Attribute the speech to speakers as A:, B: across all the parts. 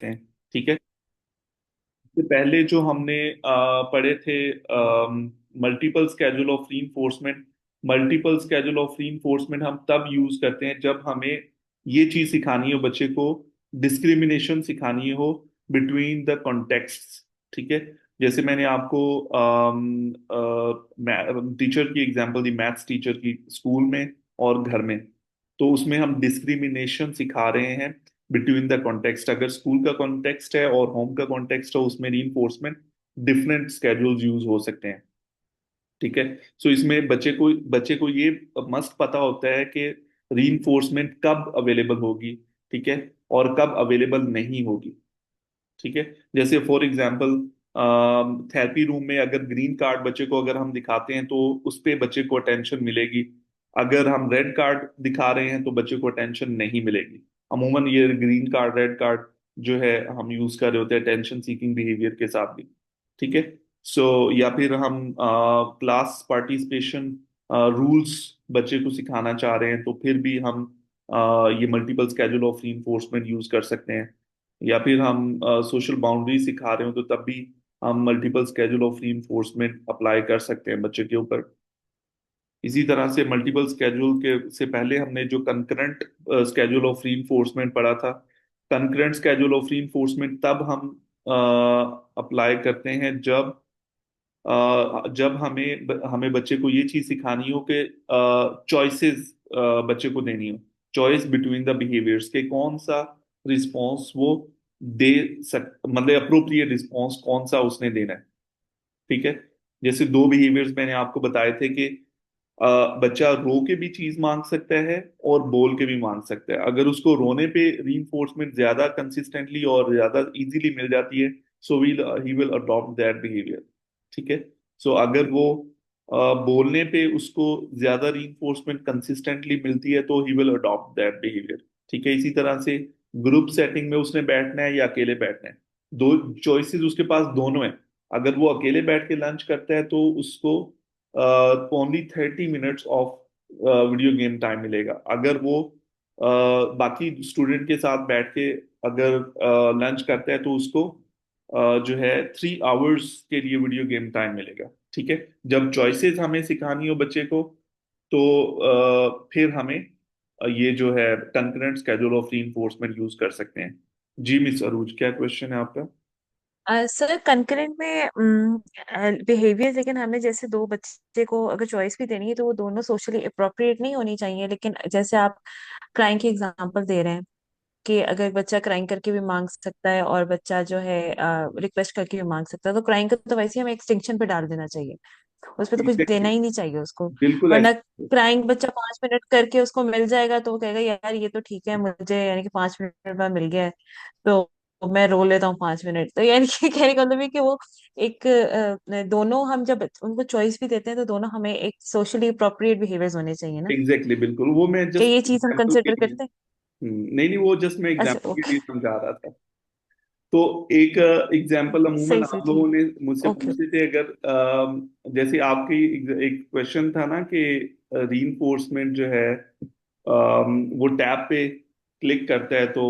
A: हैं। ठीक है। इससे पहले जो हमने पढ़े थे multiple schedule of reinforcement. Multiple schedule of reinforcement हम तब यूज करते हैं जब हमें ये चीज सिखानी हो बच्चे को, डिस्क्रिमिनेशन सिखानी हो बिटवीन द कॉन्टेक्स्ट। ठीक है। जैसे मैंने आपको टीचर की एग्जांपल दी, मैथ्स टीचर की, स्कूल में और घर में। तो उसमें हम डिस्क्रिमिनेशन सिखा रहे हैं बिटवीन द कॉन्टेक्स्ट। अगर स्कूल का कॉन्टेक्स्ट है और होम का कॉन्टेक्स्ट है, उसमें रीइंफोर्समेंट डिफरेंट स्केड्यूल्स यूज हो सकते हैं। ठीक है। सो इसमें बच्चे को ये मस्ट पता होता है कि रीइंफोर्समेंट कब अवेलेबल होगी। ठीक है। और कब अवेलेबल नहीं होगी। ठीक है। जैसे फॉर एग्जांपल थेरेपी रूम में अगर ग्रीन कार्ड बच्चे को अगर हम दिखाते हैं तो उस पे बच्चे को अटेंशन मिलेगी। अगर हम रेड कार्ड दिखा रहे हैं तो बच्चे को अटेंशन नहीं मिलेगी। अमूमन ये ग्रीन कार्ड रेड कार्ड जो है हम यूज कर रहे होते हैं अटेंशन सीकिंग बिहेवियर के साथ भी। ठीक है। सो या फिर हम क्लास पार्टिसिपेशन रूल्स बच्चे को सिखाना चाह रहे हैं तो फिर भी हम ये multiple schedule of reinforcement use कर सकते हैं। या फिर हम सोशल बाउंड्री सिखा रहे हो तो तब भी हम multiple schedule of reinforcement apply कर सकते हैं बच्चे के ऊपर। इसी तरह से मल्टीपल स्केड्यूल के से पहले हमने जो कंकरेंट स्केड्यूल ऑफ रीइंफोर्समेंट पढ़ा था। कंकरेंट स्केड्यूल ऑफ रीइंफोर्समेंट तब हम अप्लाई करते हैं जब हमें हमें बच्चे को ये चीज सिखानी हो कि चॉइसेस बच्चे को देनी हो। चॉइस बिटवीन द बिहेवियर्स के कौन सा रिस्पॉन्स वो दे मतलब अप्रोप्रिएट रिस्पॉन्स कौन सा उसने देना है। ठीक है। जैसे दो बिहेवियर्स मैंने आपको बताए थे कि बच्चा रो के भी चीज मांग सकता है और बोल के भी मांग सकता है। अगर उसको रोने पे रीइंफोर्समेंट ज्यादा कंसिस्टेंटली और ज्यादा इजीली मिल जाती है, so he will adopt that behaviour. ठीक है। सो अगर वो बोलने पे उसको ज्यादा रीइंफोर्समेंट कंसिस्टेंटली मिलती है तो ही विल अडॉप्ट दैट बिहेवियर। ठीक है। इसी तरह से ग्रुप सेटिंग में उसने बैठना है या अकेले बैठना है, दो चॉइसेस उसके पास दोनों है। अगर वो अकेले बैठ के लंच करता है तो उसको only 30 minutes of video game time मिलेगा। अगर वो बाकी स्टूडेंट के साथ बैठ के अगर लंच करता है तो उसको जो है 3 आवर्स के लिए वीडियो गेम टाइम मिलेगा। ठीक है। जब चॉइसेस हमें सिखानी हो बच्चे को तो फिर हमें ये जो है concurrent schedule of reinforcement use कर सकते हैं। जी मिस अरूज, क्या क्वेश्चन है आपका?
B: सर कंकरेंट में बिहेवियर, लेकिन हमने जैसे दो बच्चे को अगर चॉइस भी देनी है तो वो दोनों सोशली अप्रोप्रिएट नहीं होनी चाहिए। लेकिन जैसे आप क्राइम की एग्जांपल दे रहे हैं कि अगर बच्चा क्राइम करके भी मांग सकता है और बच्चा जो है रिक्वेस्ट करके भी मांग सकता है, तो क्राइम को तो वैसे ही हमें एक्सटिंक्शन पे डाल देना चाहिए। उस पर तो कुछ देना
A: एग्जैक्टली।
B: ही नहीं चाहिए उसको।
A: बिल्कुल
B: वरना
A: ऐसे।
B: क्राइम बच्चा 5 मिनट करके उसको मिल जाएगा तो वो कहेगा यार ये तो ठीक है, मुझे यानी कि 5 मिनट बाद मिल गया है तो मैं रो लेता हूँ 5 मिनट। तो यानी कि कहने का मतलब है कि वो एक दोनों हम जब उनको चॉइस भी देते हैं तो दोनों हमें एक सोशली अप्रोप्रिएट बिहेवियर्स होने चाहिए ना।
A: एग्जैक्टली बिल्कुल, वो मैं
B: क्या
A: जस्ट
B: ये चीज हम
A: एग्जाम्पल के
B: कंसिडर
A: लिए।
B: करते हैं?
A: नहीं नहीं, वो जस्ट मैं
B: अच्छा,
A: एग्जाम्पल के
B: ओके।
A: लिए समझा रहा था। तो एक एग्जाम्पल अमूमन
B: सही सही,
A: आप
B: ठीक।
A: लोगों ने मुझसे
B: ओके।
A: पूछे थे। अगर जैसे आपकी एक क्वेश्चन था ना कि रीइंफोर्समेंट जो है वो टैब पे क्लिक करता है तो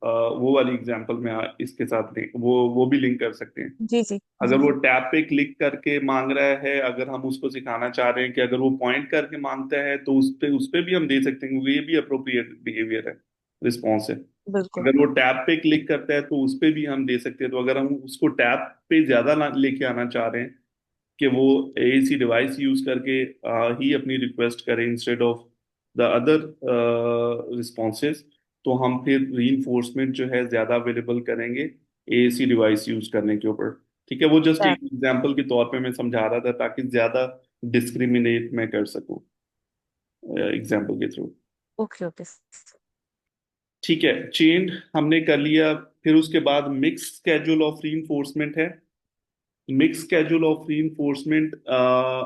A: वो वाली एग्जाम्पल में इसके साथ वो भी लिंक कर सकते हैं।
B: जी जी
A: अगर
B: जी।
A: वो टैब पे क्लिक करके मांग रहा है, अगर हम उसको सिखाना चाह रहे हैं कि अगर वो पॉइंट करके मांगता है तो उस पे भी हम दे सकते हैं क्योंकि ये भी अप्रोप्रिएट बिहेवियर है, रिस्पॉन्स है।
B: बिल्कुल।
A: अगर वो टैब पे क्लिक करता है तो उस पे भी हम दे सकते हैं। तो अगर हम उसको टैब पे ज्यादा लेके आना चाह रहे हैं कि वो एसी डिवाइस यूज करके ही अपनी रिक्वेस्ट करे instead of the other responses, तो हम फिर रीइंफोर्समेंट जो है ज्यादा अवेलेबल करेंगे एसी डिवाइस यूज करने के ऊपर। ठीक है। वो जस्ट एक एग्जांपल के तौर पे मैं समझा रहा था ताकि ज्यादा डिस्क्रिमिनेट मैं कर सकूं एग्जांपल के थ्रू।
B: Okay okay.
A: ठीक है। चेन हमने कर लिया। फिर उसके बाद मिक्स स्केड्यूल ऑफ रीइंफोर्समेंट है। Mixed schedule of reinforcement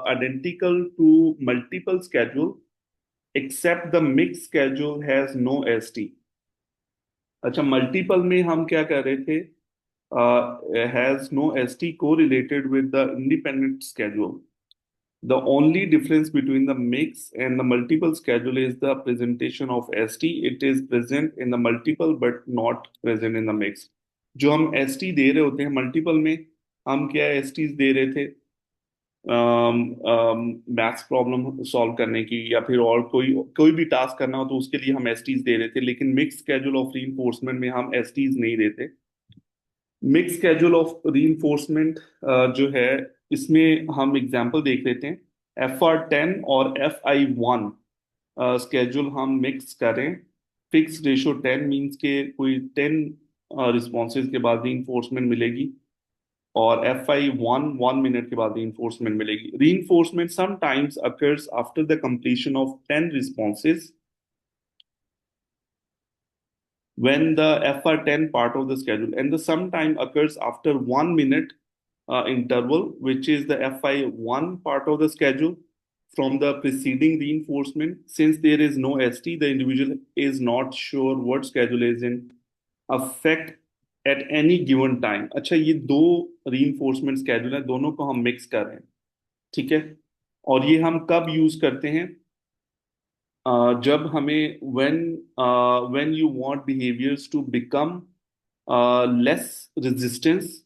A: identical to multiple schedule except the mixed schedule has no ST। अच्छा, मल्टीपल में हम क्या कर रहे थे? Has no ST correlated with the independent schedule। The only difference between the mix and the multiple schedule is the presentation of ST। It is present in the multiple but not present in the mix। जो हम S T दे रहे होते हैं multiple में, हम क्या S Ts दे रहे थे मैथ्स प्रॉब्लम सॉल्व करने की, या फिर और कोई कोई भी टास्क करना हो तो उसके लिए हम एस टीज दे रहे थे। लेकिन मिक्स स्केड्यूल ऑफ रीइंफोर्समेंट में हम एस टीज नहीं देते। मिक्स स्केड्यूल ऑफ रीइंफोर्समेंट जो है, इसमें हम एग्जांपल देख लेते हैं। FR10 और FI1 स्केड्यूल हम मिक्स करें। फिक्स रेशियो 10 मींस के कोई 10 रिस्पॉन्सेज के बाद रीइंफोर्समेंट मिलेगी, और FI1 1 मिनट के बाद रीइंफोर्समेंट मिलेगी। Reinforcement sometimes occurs after the completion of 10 responses when the FR10 part of the schedule, and the sometime occurs after 1 minute interval, which is the FI1 part of the schedule from the preceding reinforcement. Since there is no ST, the individual is not sure what schedule is in effect at any given time. अच्छा, ये दो reinforcement schedule है, दोनों को हम mix कर रहे हैं। ठीक है। और ये हम कब यूज करते हैं? जब हमें when you want behaviors to become less resistance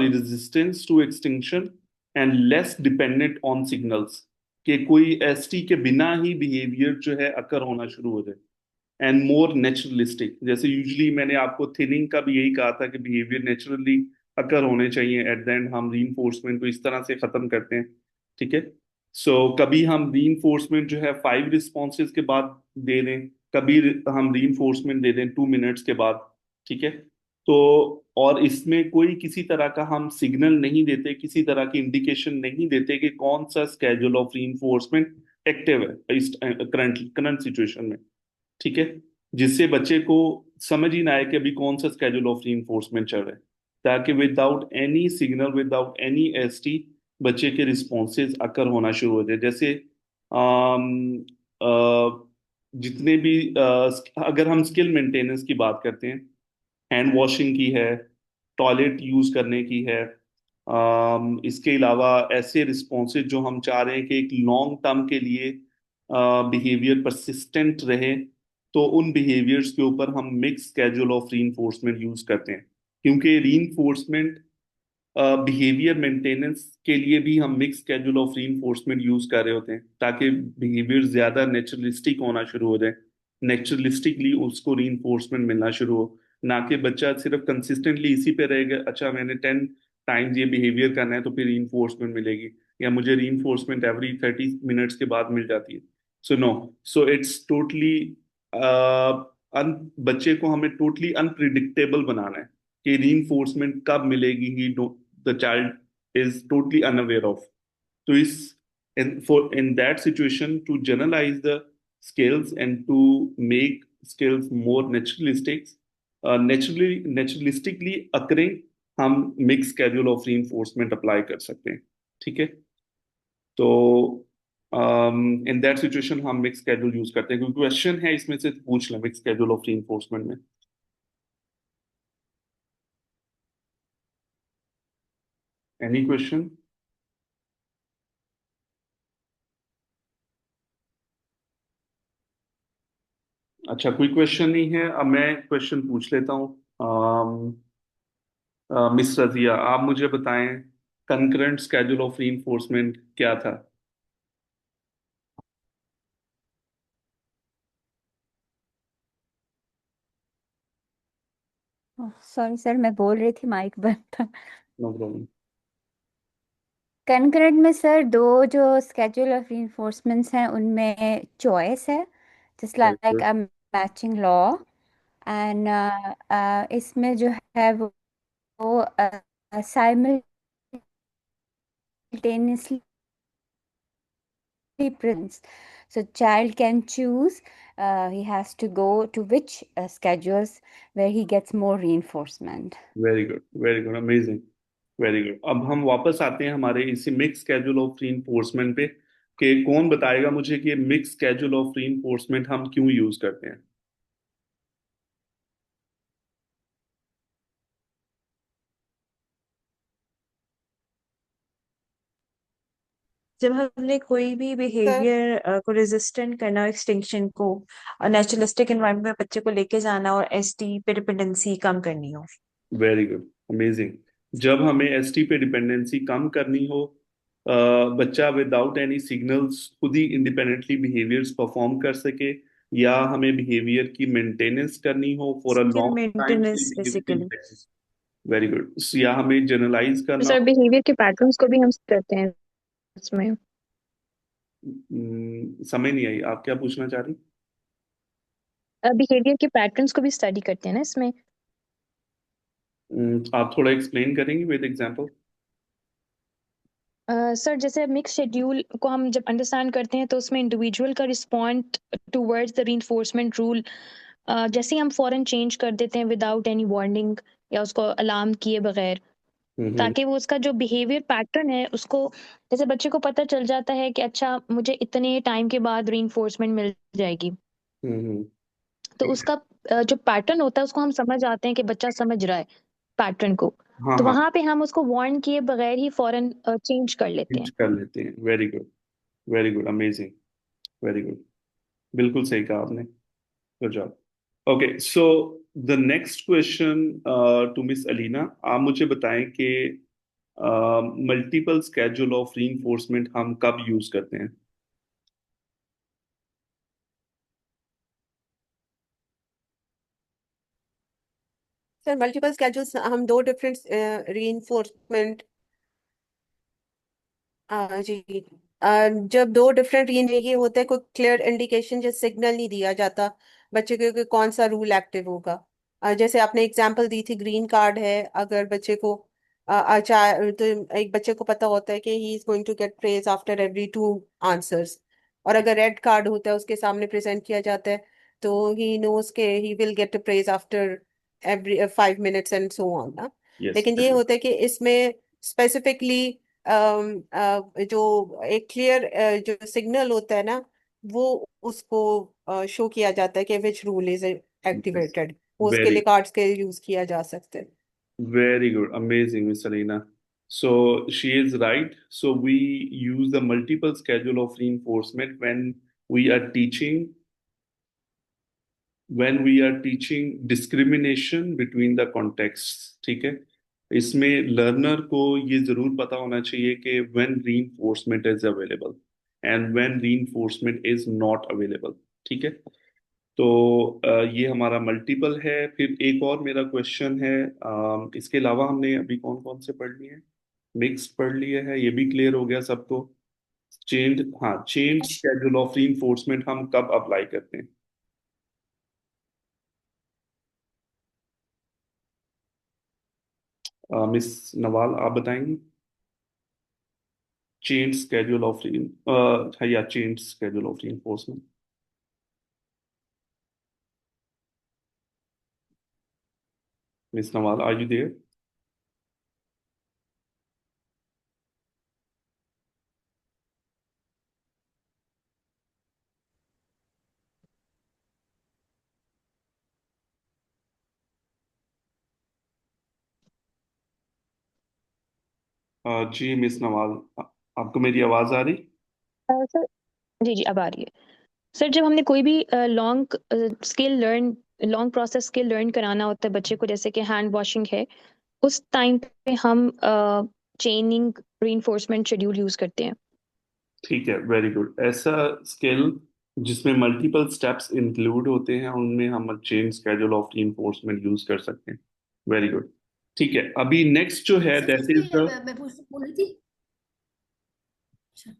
A: resistance to extinction and less dependent on signals, कि कोई एसटी के बिना ही बिहेवियर जो है अकर होना शुरू हो जाए, एंड मोर नेचुरलिस्टिक। जैसे यूजली मैंने आपको थिनिंग का भी यही कहा था कि बिहेवियर नेचुरली अकर होने चाहिए, एट द एंड हम रीइंफोर्समेंट को इस तरह से खत्म करते हैं। ठीक है। सो कभी हम रीइंफोर्समेंट जो है 5 रिस्पॉन्सेज के बाद दे दें, कभी हम रीइंफोर्समेंट दे दें 2 मिनट्स के बाद। ठीक है। तो और इसमें कोई किसी तरह का हम सिग्नल नहीं देते, किसी तरह की इंडिकेशन नहीं देते कि कौन सा स्केड्यूल ऑफ रीइंफोर्समेंट एक्टिव है इस करंट करंट सिचुएशन में। ठीक है। जिससे बच्चे को समझ ही ना आए कि अभी कौन सा स्केड्यूल ऑफ रीइंफोर्समेंट चल रहा है, ताकि without any signal, without any ST, बच्चे के रिस्पॉन्सेज अकर होना शुरू हो जाए। जैसे अम, जितने भी अगर हम स्किल मेंटेनेंस की बात करते हैं, हैंड वॉशिंग की है, टॉयलेट यूज करने की है, इसके अलावा ऐसे रिस्पॉन्सेज जो हम चाह रहे हैं कि एक लॉन्ग टर्म के लिए बिहेवियर परसिस्टेंट रहे, तो उन बिहेवियर्स के ऊपर हम mix schedule of reinforcement use करते हैं। क्योंकि रीइंफोर्समेंट बिहेवियर मेंटेनेंस के लिए भी हम mix schedule of reinforcement use कर रहे होते हैं, ताकि बिहेवियर ज्यादा नेचुरलिस्टिक होना शुरू हो जाए, नेचुरलिस्टिकली उसको रीइंफोर्समेंट मिलना शुरू हो। ना कि बच्चा सिर्फ कंसिस्टेंटली इसी पे रहेगा, अच्छा मैंने 10 टाइम्स ये बिहेवियर करना है तो फिर रीइंफोर्समेंट मिलेगी, या मुझे रीइंफोर्समेंट एवरी 30 मिनट्स के बाद मिल जाती है। So no, so it's totally बच्चे को हमें टोटली अनप्रिडिक्टेबल बनाना है कि रीइंफोर्समेंट कब मिलेगी, he the child is totally unaware of. तो इस in that situation, to generalize the skills and to make skills more naturalistic, naturalistically occurring, हम mix schedule of reinforcement apply कर सकते हैं। ठीक है। तो इन दैट सिचुएशन हम मिक्स स्केड्यूल यूज करते हैं, क्योंकि क्वेश्चन है इसमें से पूछ लें मिक्स स्केड्यूल ऑफ reinforcement में। Any question? अच्छा, कोई क्वेश्चन नहीं है। अब मैं क्वेश्चन पूछ लेता हूँ। मिस रजिया, आप मुझे बताएं, कंकरेंट स्केड्यूल ऑफ रीइंफोर्समेंट क्या था?
C: सॉरी सर, मैं बोल रही थी, माइक बंद था।
A: No problem.
C: कनकरेंट में सर दो जो स्केड्यूल ऑफ reinforcements हैं उनमें चॉइस है, just
A: very
C: like
A: good.
C: A matching law. And इसमें जो है वो simultaneously prints. So child can choose, he has to go to which schedules where he gets more reinforcement.
A: Very good, very good, amazing, very good. अब हम वापस आते हैं हमारे इसी मिक्स स्केड्यूल ऑफ रीइंफोर्समेंट पे, कि कौन बताएगा मुझे कि मिक्स स्केड्यूल ऑफ रीइंफोर्समेंट हम क्यों यूज करते हैं?
B: जब हमने कोई भी
C: सर
B: बिहेवियर को रेजिस्टेंट करना, एक्सटिंक्शन को, नेचुरलिस्टिक एनवायरनमेंट में बच्चे को लेके जाना और एसटी पे डिपेंडेंसी कम करनी हो।
A: Very good, amazing. जब हमें एसटी पे डिपेंडेंसी कम करनी हो, अ, बच्चा विदाउट एनी सिग्नल्स खुद ही इंडिपेंडेंटली बिहेवियर्स परफॉर्म कर सके, या हमें बिहेवियर की मेंटेनेंस करनी हो for a
B: skill
A: long time
B: maintenance
A: executing,
B: basically.
A: Very good, या हमें जनरलाइज
D: तो
A: करना
D: सर
A: हो।
D: बिहेवियर के पैटर्न्स को भी हम करते हैं इसमें।
A: समझ नहीं आई, आप क्या पूछना चाह रही?
D: बिहेवियर के पैटर्न्स को भी स्टडी करते हैं ना इसमें।
A: आप थोड़ा एक्सप्लेन करेंगे विद एग्जांपल?
D: सर जैसे मिक्स शेड्यूल को हम जब अंडरस्टैंड करते हैं तो उसमें इंडिविजुअल का respond towards the reinforcement rule, जैसे ही हम फॉरन चेंज कर देते हैं विदाउट एनी वार्निंग या उसको अलार्म किए बगैर,
A: हम्म।
D: ताकि वो उसका जो बिहेवियर पैटर्न है उसको, जैसे बच्चे को पता चल जाता है कि अच्छा मुझे इतने टाइम के बाद रीइंफोर्समेंट मिल जाएगी,
A: हम्म।
D: तो
A: ठीक है।
D: उसका जो पैटर्न होता है उसको हम समझ आते हैं कि बच्चा समझ रहा है पैटर्न को।
A: हाँ
D: तो
A: हाँ,
D: वहां पे हम उसको वार्न किए बगैर ही फौरन चेंज कर लेते
A: यूज
D: हैं।
A: कर लेते हैं, very good, very good, amazing, very good, बिल्कुल सही कहा आपने, good job. Okay, so the next question to miss Alina, आप मुझे बताएं कि मल्टीपल स्केड्यूल ऑफ रीइंफोर्समेंट हम कब यूज करते हैं?
E: सर मल्टीपल स्केड्यूल्स हम दो डिफरेंट रीइंफोर्समेंट जी जब दो डिफरेंट ये होता है, कोई क्लियर इंडिकेशन जैसे सिग्नल नहीं दिया जाता बच्चे को कि कौन सा रूल एक्टिव होगा। जैसे आपने एग्जांपल दी थी, ग्रीन कार्ड है, अगर बच्चे को तो एक बच्चे को पता होता है कि he is going to get praise after every two answers, और अगर रेड कार्ड होता है उसके सामने प्रेजेंट किया जाता है तो ही नोज के he will get praise after every 5 minutes and so on ना।
A: यस,
E: लेकिन ये होता है कि इसमें स्पेसिफिकली जो एक क्लियर जो सिग्नल होता है ना, वो उसको शो किया जाता है कि विच रूल इज एक्टिवेटेड, वो उसके
A: वेरी
E: लिए कार्ड्स के यूज किया जा सकते हैं।
A: very good, amazing, Miss Alina. So she is right. So we use the multiple schedule of reinforcement we are teaching when we are teaching discrimination between the contexts, ठीक है? इसमें learner को ये जरूर पता होना चाहिए कि when reinforcement is available and when reinforcement is not available, ठीक है? तो ये हमारा मल्टीपल है। फिर एक और मेरा क्वेश्चन है, इसके अलावा हमने अभी कौन कौन से पढ़ लिए हैं? मिक्स्ड पढ़ लिए है, ये भी क्लियर हो गया सबको। चेंज, हाँ, चेंज स्केड्यूल ऑफ रीइंफोर्समेंट हम कब अप्लाई करते हैं? मिस नवाल, आप बताएंगी? चेंज स्केड्यूल ऑफ या change schedule of reinforcement. Miss Nawal, are you there? जी मिस नवाल, आपको मेरी आवाज आ रही?
D: सर जी जी अब आ रही है। सर जब हमने कोई भी लॉन्ग प्रोसेस स्किल लर्न कराना होता है बच्चे को, जैसे कि हैंड वॉशिंग है, उस टाइम पे हम चेनिंग रीइंफोर्समेंट शेड्यूल यूज करते हैं।
A: ठीक है, वेरी गुड। ऐसा स्किल जिसमें मल्टीपल स्टेप्स इंक्लूड होते हैं, उनमें हम chain schedule of reinforcement use कर सकते हैं। Very good. ठीक है, अभी नेक्स्ट जो है
F: सर
A: दैट
F: इसमें
A: इज द,
F: मैं बोल रही थी। अच्छा।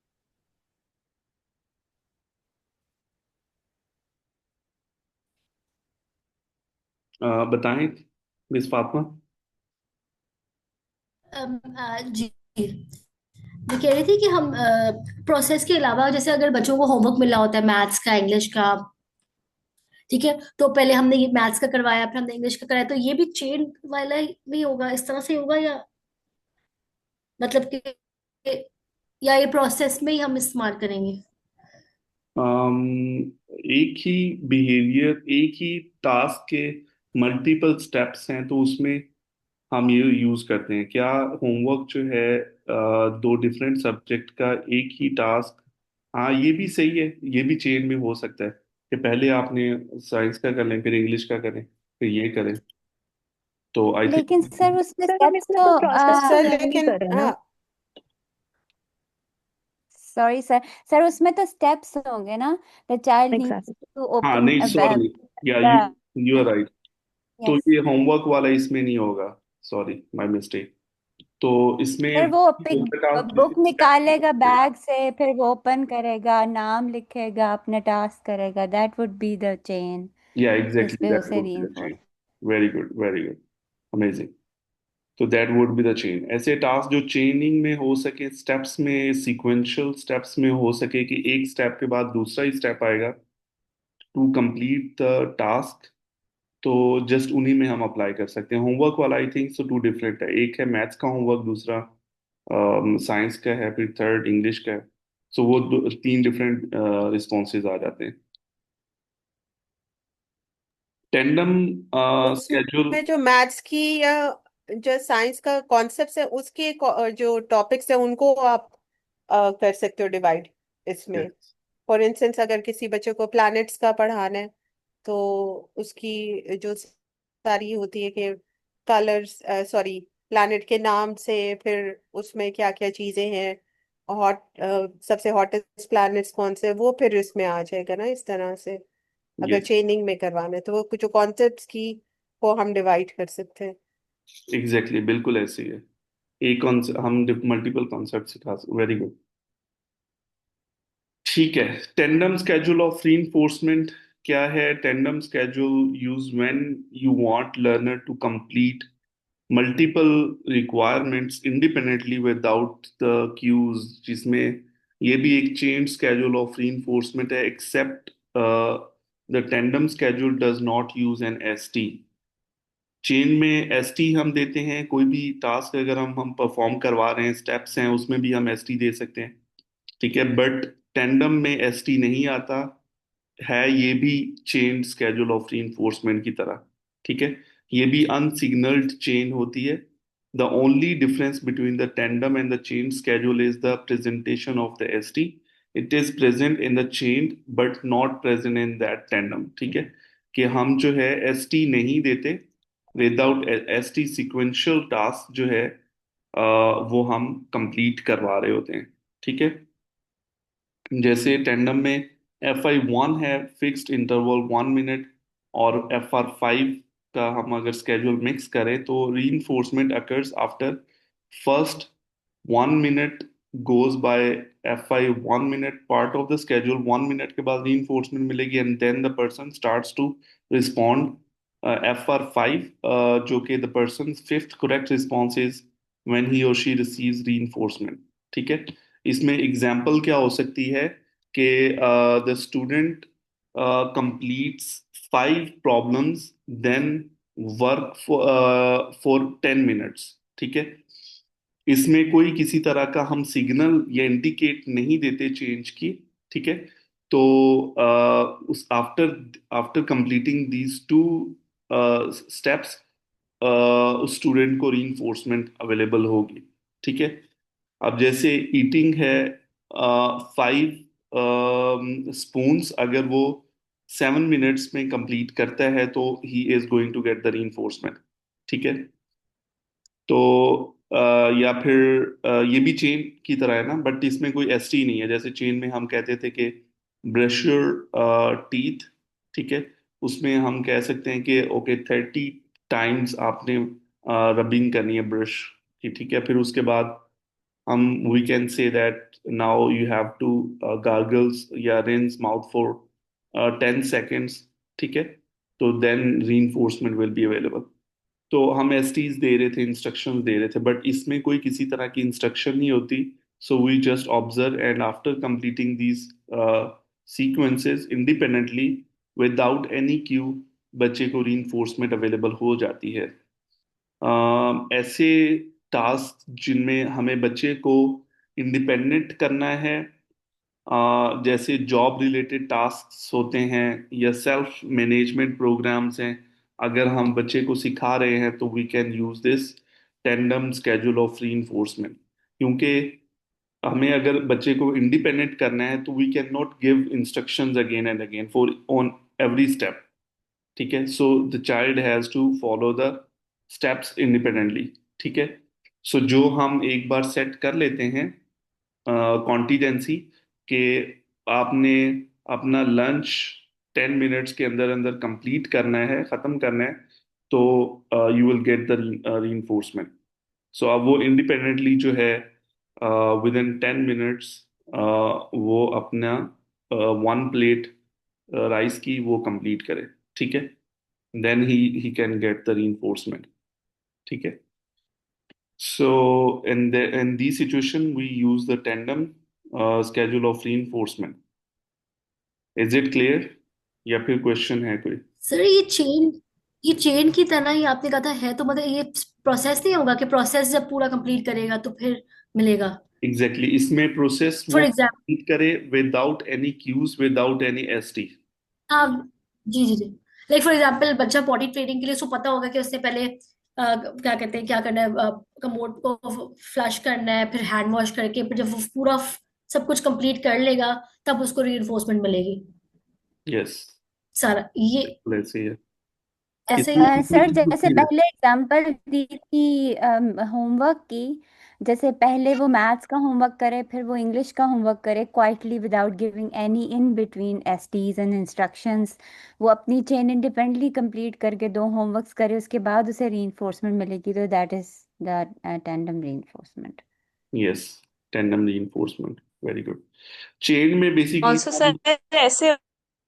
A: बताएं मिस फातिमा।
F: जी मैं कह रही थी कि हम प्रोसेस के अलावा जैसे अगर बच्चों को होमवर्क मिला होता है मैथ्स का, इंग्लिश का, ठीक है, तो पहले हमने ये मैथ्स का करवाया फिर हमने इंग्लिश का कराया, तो ये भी चेन वाला ही नहीं होगा, इस तरह से होगा या मतलब कि या ये प्रोसेस में ही हम इस्तेमाल करेंगे?
A: एक ही बिहेवियर, एक ही टास्क के मल्टीपल स्टेप्स हैं, तो उसमें हम ये यूज करते हैं क्या? होमवर्क जो है दो डिफरेंट सब्जेक्ट का एक ही टास्क, हाँ ये भी सही है, ये भी चेन में हो सकता है कि पहले आपने साइंस का कर लें, फिर इंग्लिश का करें, फिर ये करें। तो आई
C: लेकिन
A: थिंक
C: सर उसमें
D: सर हम
C: स्टेप्स
D: इसमें
C: तो
D: तो प्रोसेस तो
E: सर
D: लर्न नहीं
E: लेकिन
D: कर रहे ना।
E: हाँ,
C: सॉरी सर, सर उसमें तो स्टेप्स होंगे ना, the child needs
D: exactly.
C: To
A: हाँ,
C: ओपन
A: नहीं,
C: अ वेब,
A: सॉरी, या यू आर राइट। तो
C: यस
A: ये होमवर्क वाला इसमें नहीं होगा, सॉरी, माय मिस्टेक। तो इसमें
C: सर। वो
A: कौन सा टास्क
C: बुक
A: स्टेप?
C: निकालेगा बैग से, फिर वो ओपन करेगा, नाम लिखेगा, अपना टास्क करेगा, that would be the chain
A: या
C: जिस
A: एग्जैक्टली,
C: पे
A: दैट
C: उसे
A: would be the
C: reinforce.
A: Chain. Very good, very good, amazing. तो that would be the chain. ऐसे टास्क जो चेनिंग में हो सके, स्टेप्स में, सीक्वेंशियल स्टेप्स में हो सके, कि एक स्टेप के बाद दूसरा ही स्टेप आएगा टू कंप्लीट द टास्क, तो जस्ट उन्हीं में हम अप्लाई कर सकते हैं। होमवर्क वाला I think so two different है, एक है मैथ्स का होमवर्क, दूसरा साइंस का है, फिर थर्ड इंग्लिश का है। सो वो तीन डिफरेंट रिस्पॉन्सेज आ जाते हैं। Tandem schedule.
E: उसमें जो मैथ्स की या जो साइंस का कॉन्सेप्ट है उसके जो टॉपिक्स है उनको आप कर सकते हो डिवाइड इसमें। फॉर इंस्टेंस अगर किसी बच्चे को प्लैनेट्स का पढ़ाना है तो उसकी जो सारी होती है कि कलर्स, सॉरी, प्लैनेट के नाम से, फिर उसमें क्या क्या चीजें हैं, हॉट, सबसे हॉटेस्ट प्लैनेट्स कौन से, वो फिर इसमें आ जाएगा ना इस तरह से। अगर
A: यस,
E: चेनिंग में करवाना है तो वो कुछ जो कॉन्सेप्ट्स की को हम डिवाइड कर सकते हैं।
A: एग्जैक्टली, बिल्कुल ऐसे ही है। एक हम मल्टीपल कॉन्सेप्ट सिखा, वेरी गुड। ठीक है। टेंडम स्केड्यूल ऑफ रीइंफोर्समेंट क्या है? Tandem schedule use when you want learner to complete multiple requirements independently without the cues, जिसमें ये भी एक चेन स्केड्यूल ऑफ रीइंफोर्समेंट है, except the tandem schedule does not use an ST. Chain में ST हम देते हैं, कोई भी टास्क अगर हम परफॉर्म करवा रहे हैं, स्टेप्स हैं, उसमें भी हम एसटी दे सकते हैं, ठीक है। बट टेंडम में एसटी नहीं आता है, ये भी चेन स्केड्यूल ऑफ रीइंफोर्समेंट की तरह, ठीक है। ये भी अनसिग्नल्ड चेन होती है। The only difference between the tandem and the chain schedule is the presentation of the ST. It is present in the chain but not present in that tandem, ठीक है। कि हम जो है एसटी नहीं देते, विदाउट एसटी सिक्वेंशियल टास्क जो है वो हम कंप्लीट करवा रहे होते हैं, ठीक है। जैसे टेंडम में FI1 है, फिक्स्ड इंटरवल 1 मिनट, और FR5 का हम अगर स्केड्यूल मिक्स करें तो reinforcement occurs after first 1 minute goes by. FI 1 minute part of the schedule, 1 minute के बाद रीइंफोर्समेंट मिलेगी and then the person starts to respond. FR5 जो कि the person fifth correct response is when he और she receives reinforcement, ठीक है। इसमें example क्या हो सकती है कि the student completes 5 problems, then work for 10 minutes, ठीक है। इसमें कोई किसी तरह का हम सिग्नल या इंडिकेट नहीं देते चेंज की, ठीक है। तो उस after after completing these two steps उस स्टूडेंट को रीइंफोर्समेंट अवेलेबल होगी, ठीक है। अब जैसे ईटिंग है, 5 स्पून्स अगर वो 7 मिनट्स में कंप्लीट करता है तो he is going to get the reinforcement, ठीक है। तो या फिर ये भी चेन की तरह है ना, बट इसमें कोई एसटी नहीं है। जैसे चेन में हम कहते थे कि ब्रश योर टीथ, ठीक है। उसमें हम कह सकते हैं कि ओके 30 टाइम्स आपने रबिंग करनी है ब्रश की, ठीक है। फिर उसके बाद हम we can say that now you have to gargles या रिंस माउथ फॉर 10 सेकेंड्स, ठीक है। तो then reinforcement will be available. तो हम एसटीज दे रहे थे, इंस्ट्रक्शन दे रहे थे, बट इसमें कोई किसी तरह की इंस्ट्रक्शन नहीं होती। So we just observe and after completing these sequences independently without any cue, बच्चे को रीइंफोर्समेंट अवेलेबल हो जाती है। ऐसे टास्क जिनमें हमें बच्चे को इंडिपेंडेंट करना है, जैसे जॉब रिलेटेड टास्क होते हैं या सेल्फ मैनेजमेंट प्रोग्राम्स हैं, अगर हम बच्चे को सिखा रहे हैं तो we can use this tandem schedule of reinforcement. क्योंकि हमें अगर बच्चे को इंडिपेंडेंट करना है तो we can not give instructions again and again for on every step, ठीक है। So the child has to follow the steps independently. ठीक है। सो जो हम एक बार सेट कर लेते हैं कॉन्टिजेंसी के आपने अपना लंच 10 मिनट्स के अंदर अंदर कंप्लीट करना है, खत्म करना है, तो you will get the reinforcement. So अब वो इंडिपेंडेंटली जो है विद इन 10 मिनट्स वो अपना 1 प्लेट राइस की वो कंप्लीट करे। ठीक है। Then he can get the reinforcement. ठीक है। So in these situation, we use the tandem schedule of reinforcement. Is it clear? या फिर क्वेश्चन है कोई?
F: सर ये चेन की तरह ही आपने कहा था, है तो मतलब ये प्रोसेस नहीं होगा कि प्रोसेस जब पूरा कंप्लीट करेगा तो फिर मिलेगा?
A: एग्जैक्टली इसमें प्रोसेस
F: फॉर
A: वो
F: एग्जाम्पल,
A: complete करे without any cues, without any ST.
F: हाँ, जी जी जी, लाइक फॉर एग्जाम्पल बच्चा पॉटी ट्रेनिंग के लिए उसको पता होगा कि उसने पहले क्या कहते हैं, क्या करना है, कमोड को फ्लश करना है, फिर हैंड वॉश करके, फिर जब वो पूरा सब कुछ कंप्लीट कर लेगा तब उसको रीइंफोर्समेंट मिलेगी।
A: यस,
F: सारा ये
A: ऐसे ही है।
F: ऐसे ही।
A: इसमें
C: सर
A: equation
C: जैसे
A: होती है।
C: पहले एग्जांपल दी थी होमवर्क की, जैसे पहले वो मैथ्स का होमवर्क करे फिर वो इंग्लिश का होमवर्क करे quietly without giving any in between STs and instructions, वो अपनी चेन इंडिपेंडेंटली कंप्लीट करके दो होमवर्क्स करे, उसके बाद उसे रीइंफोर्समेंट मिलेगी, तो that is the tandem reinforcement.
A: Yes, tandem reinforcement, very good. Chain में बेसिकली
B: ऑल्सो सर ऐसे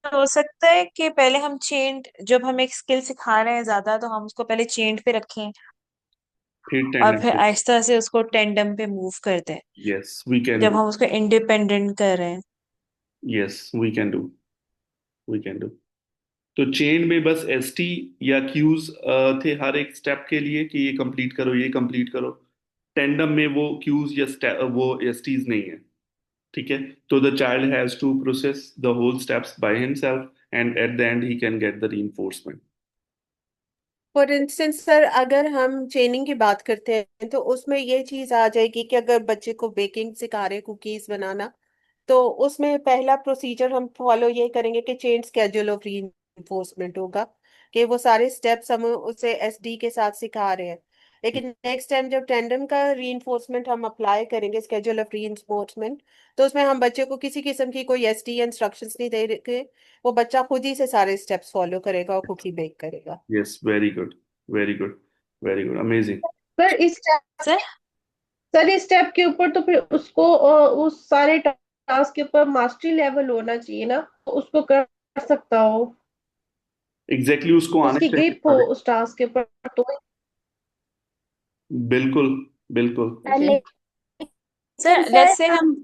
B: हो सकता है कि पहले हम चेंड, जब हम एक स्किल सिखा रहे हैं ज्यादा तो हम उसको पहले चेंड पे रखें
A: फिर
B: और
A: टेंडम
B: फिर
A: पे।
B: आहिस्ता से उसको टेंडम पे मूव कर दें
A: यस वी कैन
B: जब
A: डू।
B: हम उसको इंडिपेंडेंट कर रहे हैं।
A: Yes we can do, we can do. तो चेन में बस एसटी या क्यूज थे हर एक स्टेप के लिए कि ये कंप्लीट करो, ये कंप्लीट करो। टेंडम में वो क्यूज या वो एसटीज नहीं है। ठीक है। तो the child has to process the whole steps by himself and at the end he can get the reinforcement.
E: For instance sir, अगर हम ट्रेनिंग की बात करते हैं तो उसमें ये चीज आ जाएगी कि अगर बच्चे को बेकिंग सिखा रहे, कुकीज बनाना, तो उसमें पहला प्रोसीजर हम फॉलो ये करेंगे कि चेन स्केड्यूल ऑफ रीइंफोर्समेंट होगा, कि वो सारे स्टेप्स हम उसे एसडी के साथ सिखा रहे हैं। लेकिन नेक्स्ट टाइम जब टेंडम का रीइंफोर्समेंट हम अप्लाई करेंगे, स्केड्यूल ऑफ रीइंफोर्समेंट, तो उसमें हम बच्चे को किसी किस्म की कोई एसडी इंस्ट्रक्शंस नहीं दे रहे, वो बच्चा खुद ही से सारे स्टेप्स फॉलो करेगा और कुकी बेक करेगा।
A: Yes, very good, very good, very good, amazing.
G: पर इस
B: सर
G: सर इस स्टेप के ऊपर तो फिर उसको उस सारे टास्क के ऊपर मास्टरी लेवल होना चाहिए ना, तो उसको कर सकता हो,
A: एग्जैक्टली उसको आने
G: उसकी
A: चाहिए
G: ग्रिप हो
A: सारे।
G: उस टास्क के ऊपर तो।
A: बिल्कुल, बिल्कुल।
G: जी।
C: लेकिन
B: सर
C: सर
B: जैसे हम
C: हम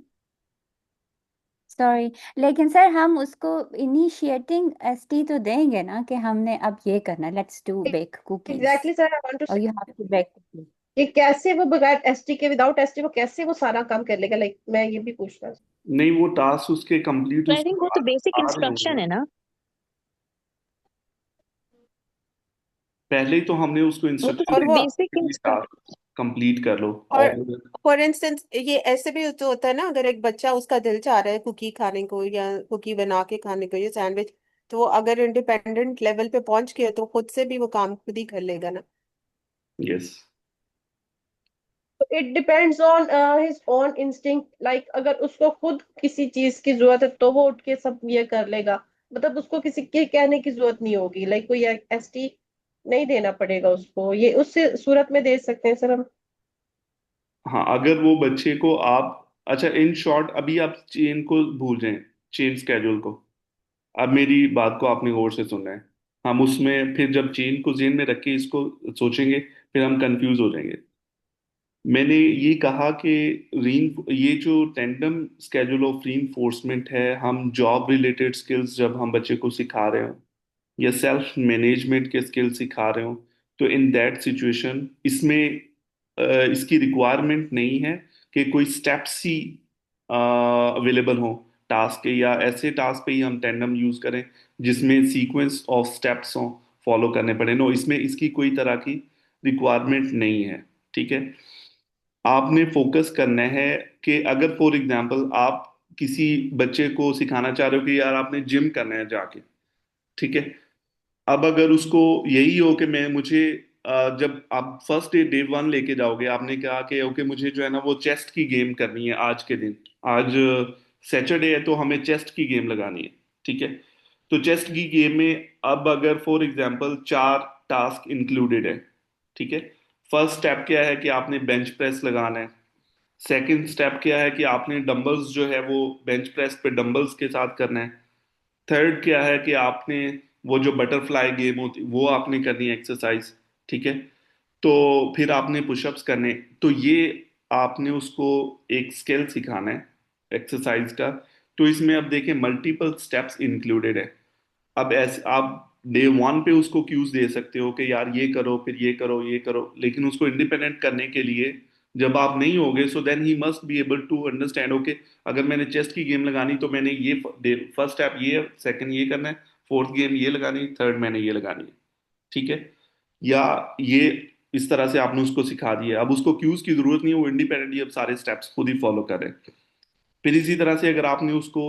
C: सॉरी, लेकिन सर हम उसको इनिशिएटिंग एसटी तो देंगे ना कि हमने अब ये करना, let's do bake cookies
G: exactly sir, I want to
C: और
G: say
C: you have to bake cookies.
G: कि कैसे वो बगैर एसटी के, विदाउट एसटी वो कैसे वो सारा काम कर लेगा, लाइक मैं ये भी पूछना।
A: नहीं, वो टास्क उसके कंप्लीट
D: तो आई
A: उसको
D: थिंक वो तो बेसिक
A: आ रहे होंगे
D: इंस्ट्रक्शन
A: ना।
D: है ना।
A: पहले ही तो हमने उसको
D: वो तो
A: इंस्ट्रक्शन
E: और
D: सिर्फ
E: वो
D: बेसिक इंस्ट्रक्शन।
A: टास्क कंप्लीट कर लो।
E: और
A: और
E: फॉर इंस्टेंस ये ऐसे भी तो होता है ना, अगर एक बच्चा उसका दिल चाह रहा है कुकी खाने को या कुकी बना के खाने को या सैंडविच, तो वो अगर इंडिपेंडेंट लेवल पे पहुंच गया तो खुद से भी वो काम खुद ही कर लेगा ना।
A: Yes,
G: it depends on his own instinct, like अगर उसको खुद किसी चीज की जरूरत है तो वो उठ के सब ये कर लेगा, मतलब उसको किसी के कहने की जरूरत नहीं होगी, लाइक कोई एसटी नहीं देना पड़ेगा उसको, ये उससे सूरत में दे सकते हैं सर हम।
A: हाँ, अगर वो बच्चे को आप, अच्छा इन शॉर्ट अभी आप चेन को भूल जाएं, चेन स्केड्यूल को। अब मेरी बात को आपने गौर से सुनना है। हम उसमें फिर जब चेन को जेन में रख के इसको सोचेंगे, फिर हम कंफ्यूज हो जाएंगे। मैंने ये कहा कि ये जो टेंडम स्केड्यूल ऑफ रीइंफोर्समेंट है, हम जॉब रिलेटेड स्किल्स जब हम बच्चे को सिखा रहे हो या सेल्फ मैनेजमेंट के स्किल सिखा रहे हो, तो इन दैट सिचुएशन इसमें इसकी रिक्वायरमेंट नहीं है कि कोई स्टेप्स ही अवेलेबल हो टास्क के, या ऐसे टास्क पे ही हम टेंडम यूज करें जिसमें सीक्वेंस ऑफ स्टेप्स हो फॉलो करने पड़े। नो, इसमें इसकी कोई तरह की रिक्वायरमेंट नहीं है। ठीक है। आपने फोकस करना है कि अगर फॉर एग्जांपल आप किसी बच्चे को सिखाना चाह रहे हो कि यार आपने जिम करना है जाके, ठीक है। अब अगर उसको यही हो कि मैं मुझे जब आप फर्स्ट डे डे 1 लेके जाओगे, आपने कहा कि ओके मुझे जो है ना वो चेस्ट की गेम करनी है आज के दिन। आज सैटरडे है तो हमें चेस्ट की गेम लगानी है, ठीक है। तो चेस्ट की गेम में अब अगर फॉर एग्जांपल 4 टास्क इंक्लूडेड है, ठीक है। फर्स्ट स्टेप क्या है कि आपने बेंच प्रेस लगाना है। सेकंड स्टेप क्या है कि आपने डंबल्स जो है वो बेंच प्रेस पे डंबल्स के साथ करना है। थर्ड क्या है कि आपने वो जो बटरफ्लाई गेम होती वो आपने करनी है एक्सरसाइज, ठीक है। तो फिर आपने पुशअप्स करने। तो ये आपने उसको एक स्किल सिखाना है एक्सरसाइज का। तो इसमें अब देखें मल्टीपल स्टेप्स इंक्लूडेड है। अब ऐसे आप डे 1 पे उसको क्यूज दे सकते हो कि यार ये करो, फिर ये करो, ये करो, लेकिन उसको इंडिपेंडेंट करने के लिए जब आप नहीं होगे so then he must be able to understand, okay अगर मैंने चेस्ट की गेम लगानी तो मैंने ये फर्स्ट स्टेप ये, सेकंड ये करना है, फोर्थ गेम ये लगानी, थर्ड मैंने ये लगानी है, ठीक है। या ये इस तरह से आपने उसको सिखा दिया, अब उसको क्यूज की जरूरत नहीं है, वो इंडिपेंडेंटली अब सारे स्टेप्स खुद ही फॉलो कर रहे हैं। फिर इसी तरह से अगर आपने उसको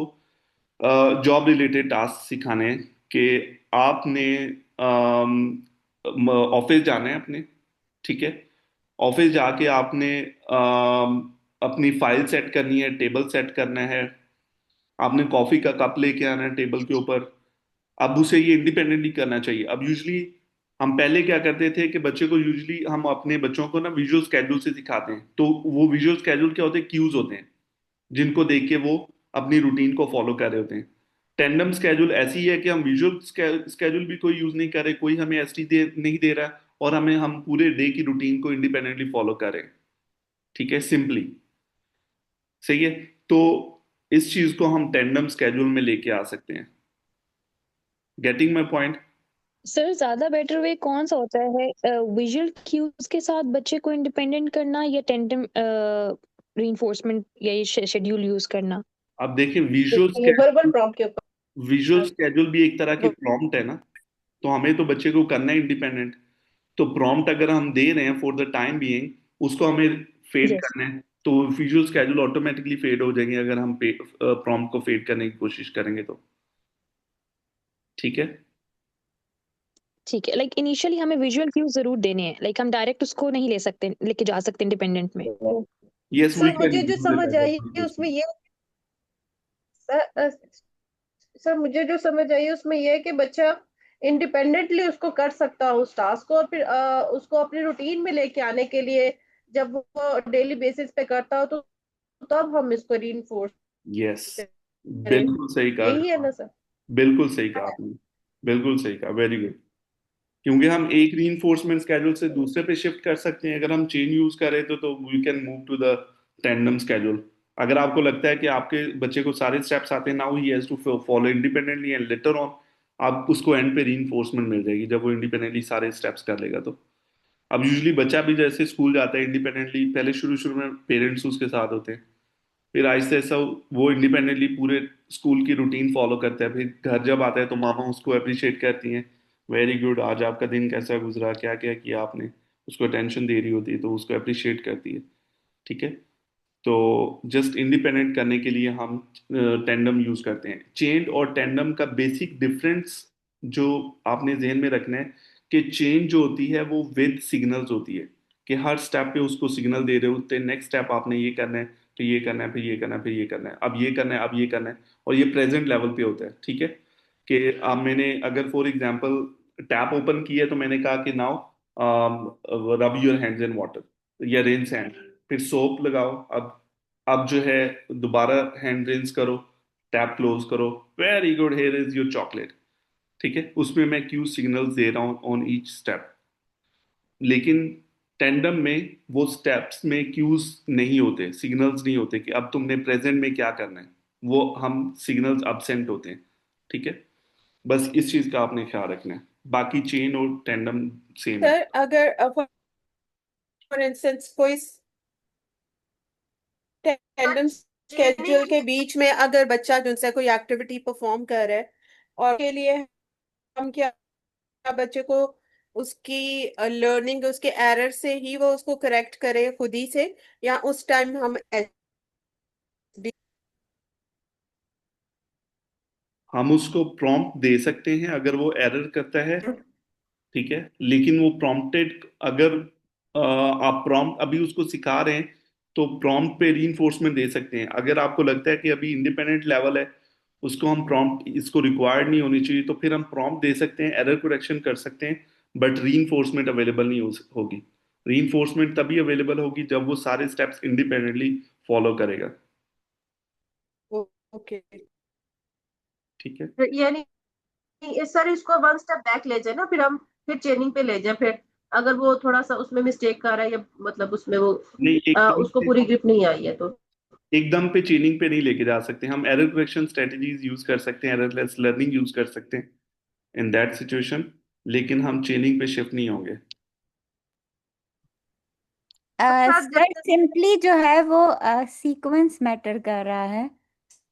A: जॉब रिलेटेड टास्क सिखाने हैं कि आपने ऑफिस जाना है अपने, ठीक है। ऑफिस जाके आपने अपनी फाइल सेट करनी है, टेबल सेट करना है, आपने कॉफी का कप लेके आना है टेबल के ऊपर। अब उसे ये इंडिपेंडेंटली करना चाहिए। अब यूजली हम पहले क्या करते थे कि बच्चे को यूजली हम अपने बच्चों को ना विजुअल स्केड्यूल से सिखाते हैं। तो वो विजुअल स्केड्यूल क्या होते हैं, क्यूज होते हैं जिनको देख के वो अपनी रूटीन को फॉलो कर रहे होते हैं। टेंडम स्केड्यूल ऐसी है कि हम विजुअल स्केड्यूल भी कोई यूज नहीं कर रहे, कोई हमें एसटी नहीं दे रहा, और हम पूरे डे की रूटीन को इंडिपेंडेंटली फॉलो कर रहे हैं, ठीक है, सिंपली। सही है। तो इस चीज को हम टेंडम स्केड्यूल में लेके आ सकते हैं। Getting my point?
D: सर ज्यादा बेटर वे कौन सा होता है, विजुअल क्यूज के साथ बच्चे को इंडिपेंडेंट करना या टेंडम रीइंफोर्समेंट या ये शेड्यूल यूज करना?
A: अब देखिए
G: ये वर्बल प्रॉम्प्ट के
A: विजुअल
G: ऊपर।
A: स्केड्यूल भी एक तरह की प्रॉम्प्ट है ना। तो हमें तो बच्चे को करना है इंडिपेंडेंट। तो प्रॉम्प्ट अगर हम दे रहे हैं फॉर द टाइम बीइंग, उसको हमें फेड
D: यस।
A: करना है, तो विजुअल स्केड्यूल ऑटोमेटिकली फेड हो जाएंगे अगर हम प्रॉम्प्ट को फेड करने की कोशिश करेंगे तो, ठीक है।
D: ठीक है, लाइक इनिशियली हमें विजुअल क्यूज जरूर देने हैं, लाइक हम डायरेक्ट उसको नहीं ले सकते, लेके जा सकते इंडिपेंडेंट में।
A: यस वी
G: सर
A: कैन
G: मुझे जो
A: डू
G: समझ आई
A: दैट।
G: उसमें ये सर, सर मुझे जो समझ आई उसमें ये है कि बच्चा इंडिपेंडेंटली उसको कर सकता है उस टास्क को, और फिर उसको अपनी रूटीन में लेके आने के लिए जब वो डेली बेसिस पे करता हो तो तब हम इसको रीइंफोर्स
A: यस,
G: करें।
A: बिल्कुल सही
G: यही है
A: कहा।
G: ना सर?
A: बिल्कुल सही कहा आपने, बिल्कुल सही कहा, वेरी गुड। क्योंकि हम एक रीइंफोर्समेंट स्केड्यूल से दूसरे पे शिफ्ट कर सकते हैं। अगर हम चेन यूज करें तो we can move to the tandem schedule. अगर आपको लगता है कि आपके बच्चे को सारे स्टेप्स आते हैं, now he has to follow independently, and later on आप उसको एंड पे रीइंफोर्समेंट मिल जाएगी जब वो इंडिपेंडेंटली सारे स्टेप्स कर लेगा तो। अब यूजली बच्चा भी जैसे स्कूल जाता है इंडिपेंडेंटली, पहले शुरू शुरू में पेरेंट्स उसके साथ होते हैं, फिर आहिस्ता आहिस्ता वो इंडिपेंडेंटली पूरे स्कूल की रूटीन फॉलो करता है। फिर घर जब आता है तो मामा उसको अप्रिशिएट करती हैं, वेरी गुड, आज आपका दिन कैसा गुजरा, क्या क्या किया आपने। उसको अटेंशन दे रही होती है तो उसको अप्रिशिएट करती है, ठीक है। तो जस्ट इंडिपेंडेंट करने के लिए हम टेंडम यूज करते हैं। चेन और टेंडम का बेसिक डिफरेंस जो आपने जहन में रखना है कि चेन जो होती है वो विद सिग्नल्स होती है, कि हर स्टेप पे उसको सिग्नल दे रहे होते हैं, नेक्स्ट स्टेप आपने ये करना है, तो ये करना है, फिर ये करना है, फिर ये करना है, अब ये करना है, अब ये करना है। और ये प्रेजेंट लेवल पे होता है, ठीक है। कि अब मैंने अगर फॉर एग्जांपल टैप ओपन की है तो मैंने कहा कि now rub your hands in water या रिंस हैंड, फिर सोप लगाओ। अब जो है दोबारा हैंड रिंस करो, टैप क्लोज करो, very good, here is your chocolate, ठीक है। उसमें मैं क्यू सिग्नल्स दे रहा हूँ ऑन ईच स्टेप। लेकिन टेंडम में वो स्टेप्स में क्यूज नहीं होते, सिग्नल्स नहीं होते कि अब तुमने प्रेजेंट में क्या करना है, वो हम सिग्नल्स absent होते हैं, ठीक है। बस इस चीज का आपने ख्याल रखना है, बाकी चेन और टेंडम सेम है।
E: सर अगर फॉर इंस्टेंस कोई टेंडम स्केड्यूल के बीच में अगर बच्चा जिनसे कोई एक्टिविटी परफॉर्म कर रहा है और के लिए हम क्या बच्चे को उसकी लर्निंग उसके एरर से ही वो उसको करेक्ट करे खुद ही से, या उस टाइम हम
A: हम उसको प्रॉम्प्ट दे सकते हैं अगर वो एरर करता है, ठीक है, लेकिन वो प्रॉम्प्टेड, अगर आप प्रॉम्प्ट अभी उसको सिखा रहे हैं तो प्रॉम्प्ट पे रीइंफोर्समेंट दे सकते हैं। अगर आपको लगता है कि अभी इंडिपेंडेंट लेवल है, उसको हम प्रॉम्प्ट, इसको रिक्वायर्ड नहीं होनी चाहिए, तो फिर हम प्रॉम्प्ट दे सकते हैं, एरर करेक्शन कर सकते हैं, बट रीइंफोर्समेंट अवेलेबल नहीं होगी। रीइंफोर्समेंट तभी अवेलेबल होगी जब वो सारे स्टेप्स इंडिपेंडेंटली फॉलो करेगा।
E: ओके।
A: ठीक है।
G: यानी सर इसको वन स्टेप बैक ले जाए ना, फिर चेनिंग पे ले जाए, फिर अगर वो थोड़ा सा उसमें मिस्टेक कर रहा है, या मतलब उसमें वो
A: नहीं, एकदम
G: उसको
A: से
G: पूरी ग्रिप नहीं आई है तो।
A: एकदम पे चेनिंग पे नहीं लेके जा सकते हम। एरर करेक्शन स्ट्रेटजीज यूज कर सकते हैं, एररलेस लर्निंग यूज कर सकते हैं इन दैट सिचुएशन, लेकिन हम चेनिंग पे शिफ्ट नहीं होंगे।
G: सर
C: सर
G: जैसे
C: सिंपली जो है वो सीक्वेंस मैटर कर रहा है,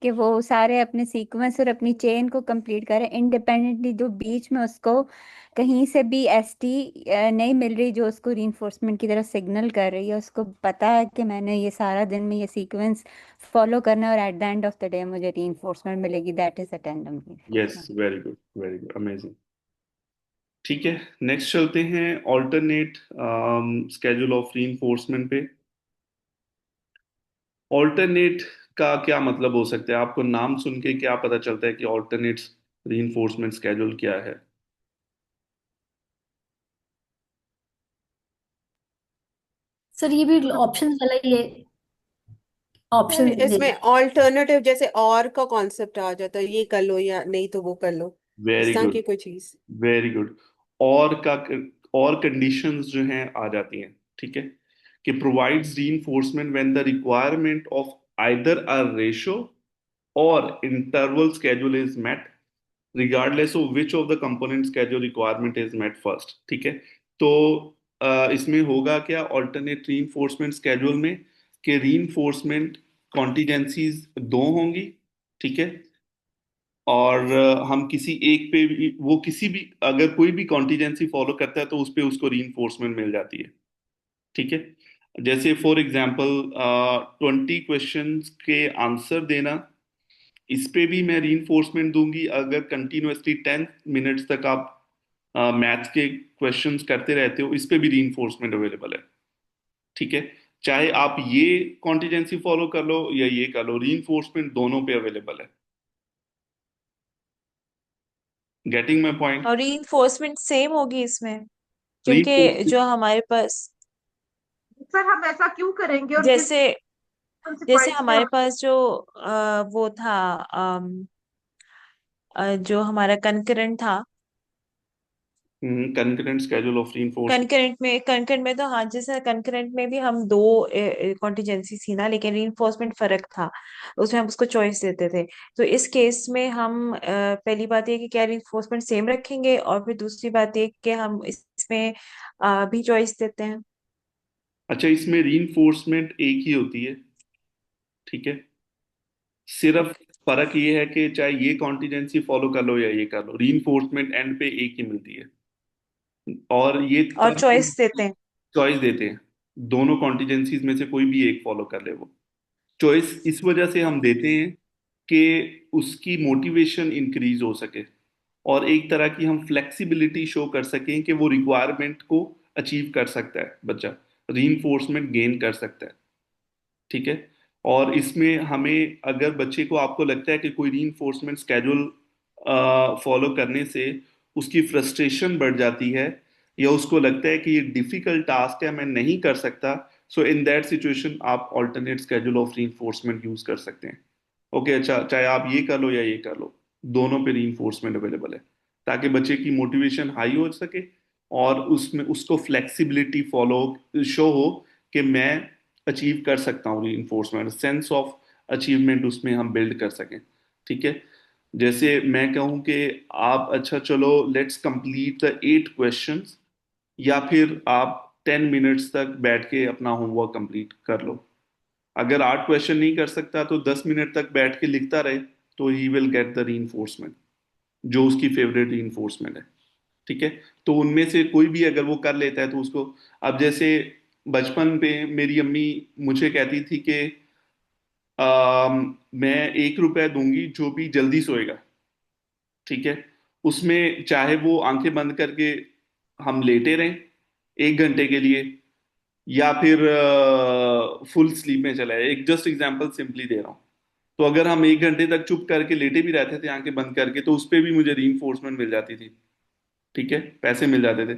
C: कि वो सारे अपने सीक्वेंस और अपनी चेन को कंप्लीट करें इंडिपेंडेंटली, जो बीच में उसको कहीं से भी एसटी नहीं मिल रही जो उसको रीइंफोर्समेंट की तरफ सिग्नल कर रही है, उसको पता है कि मैंने ये सारा दिन में ये सीक्वेंस फॉलो करना है और eight the end of the day मुझे रीइंफोर्समेंट मिलेगी, that is अटेंडम
A: yes,
C: reinforcement.
A: Very good, very good, amazing. ठीक है, नेक्स्ट चलते हैं ऑल्टरनेट स्केड्यूल ऑफ रीइंफोर्समेंट पे। ऑल्टरनेट का क्या मतलब हो सकता है? आपको नाम सुन के क्या पता चलता है कि ऑल्टरनेट रीइंफोर्समेंट स्केड्यूल क्या है?
F: सर ये भी ऑप्शन वाला ये
E: सर
F: ऑप्शन दे
E: इसमें ऑल्टरनेटिव जैसे और का कॉन्सेप्ट आ जाता है, ये कर लो या नहीं तो वो कर लो,
A: वेरी
E: इस तरह
A: गुड,
E: की कोई चीज।
A: Very good. और का और कंडीशंस जो हैं आ जाती हैं। ठीक है, कि provides reinforcement when the requirement of either a ratio और interval schedule is met regardless of which of the component schedule requirement is met first। ठीक है, तो इसमें होगा क्या ऑल्टरनेट रीइंफोर्समेंट स्केड्यूल में, कि रीइंफोर्समेंट कॉन्टिजेंसीज दो होंगी। ठीक है, और हम किसी एक पे भी, वो किसी भी, अगर कोई भी कॉन्टिजेंसी फॉलो करता है तो उस पे उसको रीइंफोर्समेंट मिल जाती है। ठीक है, जैसे फॉर एग्जांपल 20 क्वेश्चंस के आंसर देना, इस पे भी मैं रीइंफोर्समेंट दूंगी। अगर कंटिन्यूअसली 10 मिनट्स तक आप मैथ्स के क्वेश्चंस करते रहते हो, इस पे भी रीइंफोर्समेंट अवेलेबल है। ठीक है, चाहे आप ये कॉन्टिजेंसी फॉलो कर लो या ये कर लो, रीइंफोर्समेंट दोनों पे अवेलेबल है। Getting my point?
B: और रीइंफोर्समेंट सेम होगी इसमें, क्योंकि
A: रीइंफोर्समेंट,
B: जो हमारे पास,
G: सर हम ऐसा क्यों करेंगे और किस
B: जैसे
G: कौन से
B: जैसे
G: पॉइंट्स पे
B: हमारे
G: हम।
B: पास जो वो था, जो हमारा कनकरेंट था,
A: concurrent schedule of reinforcement.
B: Concurrent में तो हाँ, जैसे कनकरेंट में भी हम दो कॉन्टिजेंसी थी ना, लेकिन रीइंफोर्समेंट फर्क था, उसमें हम उसको चॉइस देते थे। तो इस केस में हम पहली बात ये कि क्या रीइंफोर्समेंट सेम रखेंगे, और फिर दूसरी बात ये कि हम इसमें भी चॉइस देते हैं।
A: अच्छा, इसमें रीइंफोर्समेंट एक ही होती है। ठीक है, सिर्फ
B: ओके।
A: फर्क ये है कि चाहे ये कॉन्टिजेंसी फॉलो कर लो या ये कर लो, रीइंफोर्समेंट एंड पे एक ही मिलती है। और ये
B: और
A: तब
B: चॉइस देते हैं।
A: चॉइस देते हैं, दोनों कॉन्टिजेंसीज में से कोई भी एक फॉलो कर ले वो। चॉइस इस वजह से हम देते हैं कि उसकी मोटिवेशन इंक्रीज हो सके, और एक तरह की हम फ्लेक्सिबिलिटी शो कर सकें कि वो रिक्वायरमेंट को अचीव कर सकता है बच्चा, रीइंफोर्समेंट गेन कर सकता है। ठीक है, और इसमें हमें, अगर बच्चे को, आपको लगता है कि कोई रीइंफोर्समेंट स्केड्यूल फॉलो करने से उसकी फ्रस्ट्रेशन बढ़ जाती है, या उसको लगता है कि ये डिफिकल्ट टास्क है, मैं नहीं कर सकता, सो इन दैट सिचुएशन आप alternate schedule of reinforcement use कर सकते हैं। ओके, अच्छा, चाहे आप ये कर लो या ये कर लो, दोनों पे रीइंफोर्समेंट अवेलेबल है, ताकि बच्चे की मोटिवेशन हाई हो सके, और उसमें उसको फ्लेक्सिबिलिटी फॉलो शो हो कि मैं अचीव कर सकता हूँ रीइंफोर्समेंट, सेंस ऑफ अचीवमेंट उसमें हम बिल्ड कर सकें। ठीक है, जैसे मैं कहूँ कि आप, अच्छा चलो, लेट्स कंप्लीट द 8 क्वेश्चंस, या फिर आप 10 मिनट्स तक बैठ के अपना होमवर्क कंप्लीट कर लो। अगर 8 क्वेश्चन नहीं कर सकता तो 10 मिनट तक बैठ के लिखता रहे, तो he will get the reinforcement, जो उसकी फेवरेट रीइंफोर्समेंट है। ठीक है, तो उनमें से कोई भी अगर वो कर लेता है तो उसको, अब जैसे बचपन पे मेरी अम्मी मुझे कहती थी कि मैं 1 रुपया दूंगी जो भी जल्दी सोएगा। ठीक है, उसमें चाहे वो आंखें बंद करके हम लेटे रहें 1 घंटे के लिए, या फिर फुल स्लीप में चला जाए। एक जस्ट एग्जांपल सिंपली दे रहा हूँ। तो अगर हम 1 घंटे तक चुप करके लेटे भी रहते थे आंखें बंद करके, तो उस पे भी मुझे रीइंफोर्समेंट मिल जाती थी। ठीक है, पैसे मिल जाते थे।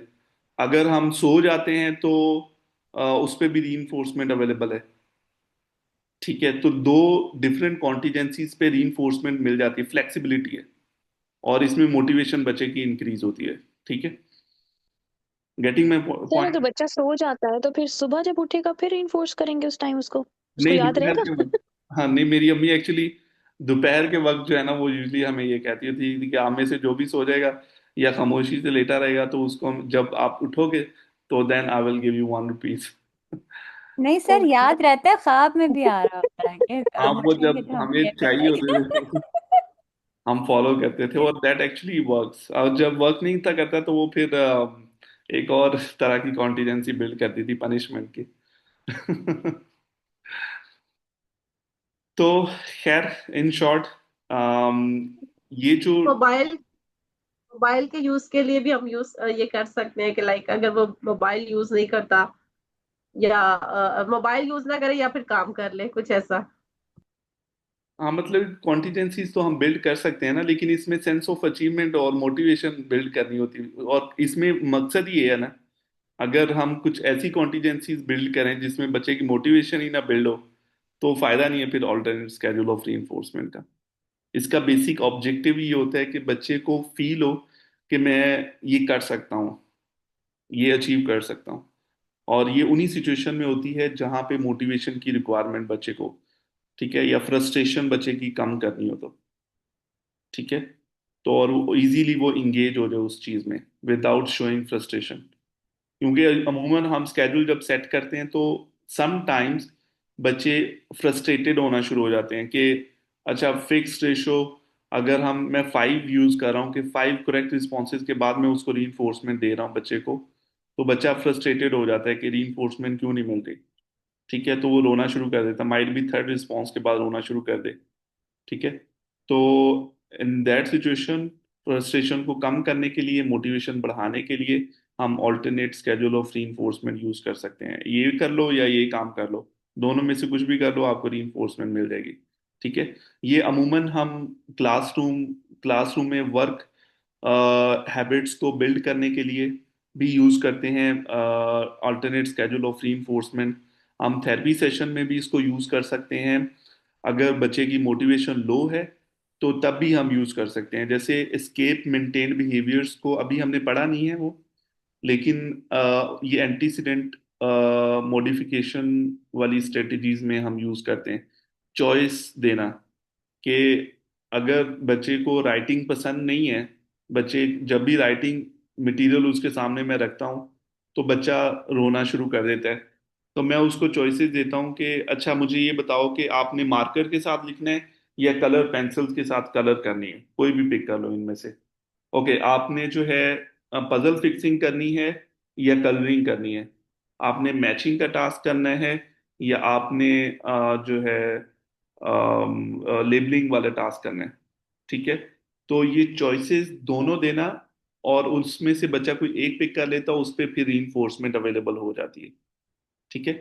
A: अगर हम सो जाते हैं तो उस पे भी रीइंफोर्समेंट अवेलेबल है। ठीक है, तो दो डिफरेंट कॉन्टिजेंसीज पे रीइंफोर्समेंट मिल जाती है, फ्लेक्सिबिलिटी है, और इसमें मोटिवेशन बच्चे की इंक्रीज होती है। ठीक है, गेटिंग माई
D: सर अगर
A: पॉइंट।
D: बच्चा सो जाता है तो फिर सुबह जब उठेगा फिर इन्फोर्स करेंगे उस टाइम उसको उसको
A: नहीं,
D: याद
A: दोपहर
D: रहेगा?
A: के वक्त। हाँ नहीं, मेरी अम्मी एक्चुअली दोपहर के वक्त जो है ना, वो यूजली हमें ये कहती थी कि आप में से जो भी सो जाएगा या खामोशी से लेटा रहेगा, तो उसको जब आप उठोगे तो then I will give you 1 rupees.
C: नहीं सर,
D: ओके।
C: याद रहता है, ख्वाब में भी आ रहा होता है कि
A: हाँ,
C: अब
A: वो
C: उठेंगे
A: जब
C: तो हमें
A: हमें
C: ये
A: चाहिए
C: मिलेगा।
A: होते थे हम फॉलो करते थे, और दैट एक्चुअली वर्क्स। और जब वर्क नहीं था करता, तो वो फिर एक और तरह की कॉन्टिजेंसी बिल्ड करती थी पनिशमेंट की। तो खैर, इन शॉर्ट, ये जो
G: मोबाइल मोबाइल के यूज के लिए भी हम यूज ये कर सकते हैं कि लाइक अगर वो मोबाइल यूज नहीं करता या मोबाइल यूज ना करे या फिर काम कर ले, कुछ ऐसा।
A: हाँ, मतलब कॉन्टिजेंसीज तो हम बिल्ड कर सकते हैं ना, लेकिन इसमें सेंस ऑफ अचीवमेंट और मोटिवेशन बिल्ड करनी होती है, और इसमें मकसद ये है ना, अगर हम कुछ ऐसी कॉन्टिजेंसीज बिल्ड करें जिसमें बच्चे की मोटिवेशन ही ना बिल्ड हो, तो फायदा नहीं है फिर ऑल्टरनेट स्केड्यूल ऑफ रीइंफोर्समेंट का। इसका बेसिक ऑब्जेक्टिव ये होता है कि बच्चे को फील हो कि मैं ये कर सकता हूँ, ये अचीव कर सकता हूँ। और ये उन्हीं सिचुएशन में होती है जहां पे मोटिवेशन की रिक्वायरमेंट बच्चे को, ठीक है, या फ्रस्ट्रेशन बच्चे की कम करनी हो तो। ठीक है, तो और इजीली वो इंगेज हो जाए उस चीज में विदाउट शोइंग फ्रस्ट्रेशन। क्योंकि अमूमन हम स्केड्यूल जब सेट करते हैं तो समटाइम्स बच्चे फ्रस्ट्रेटेड होना शुरू हो जाते हैं कि अच्छा, फिक्स रेशो, अगर मैं 5 यूज कर रहा हूँ कि 5 करेक्ट रिस्पॉन्सेज के बाद मैं उसको रीइंफोर्समेंट दे रहा हूँ बच्चे को, तो बच्चा फ्रस्ट्रेटेड हो जाता है कि रीइंफोर्समेंट क्यों नहीं मिल रही। ठीक है, तो वो रोना शुरू कर देता, माइट भी थर्ड रिस्पॉन्स के बाद रोना शुरू कर दे। ठीक है, तो इन दैट सिचुएशन, फ्रस्ट्रेशन को कम करने के लिए, मोटिवेशन बढ़ाने के लिए, हम alternate schedule of reinforcement use कर सकते हैं। ये कर लो या ये काम कर लो, दोनों में से कुछ भी कर लो, आपको रीइंफोर्समेंट मिल जाएगी। ठीक है, ये अमूमन हम क्लासरूम क्लासरूम में वर्क हैबिट्स को बिल्ड करने के लिए भी यूज करते हैं, ऑल्टरनेट स्केड्यूल ऑफ रीइंफोर्समेंट। हम थेरेपी सेशन में भी इसको यूज कर सकते हैं। अगर बच्चे की मोटिवेशन लो है, तो तब भी हम यूज कर सकते हैं। जैसे एस्केप मेंटेन बिहेवियर्स को अभी हमने पढ़ा नहीं है वो, लेकिन ये एंटीसीडेंट मॉडिफिकेशन वाली स्ट्रेटजीज में हम यूज करते हैं। चॉइस देना, कि अगर बच्चे को राइटिंग पसंद नहीं है, बच्चे जब भी राइटिंग मटेरियल उसके सामने मैं रखता हूँ, तो बच्चा रोना शुरू कर देता है। तो मैं उसको चॉइसेस देता हूँ कि अच्छा, मुझे ये बताओ कि आपने मार्कर के साथ लिखना है या कलर पेंसिल्स के साथ कलर करनी है, कोई भी पिक कर लो इनमें से। ओके, आपने जो है पजल फिक्सिंग करनी है या कलरिंग करनी है, आपने मैचिंग का टास्क करना है या आपने जो है लेबलिंग वाला टास्क करना है। ठीक है, तो ये चॉइसेस दोनों देना, और उसमें से बच्चा कोई एक पिक कर लेता है, उस पर फिर रीइंफोर्समेंट अवेलेबल हो जाती है। ठीक है।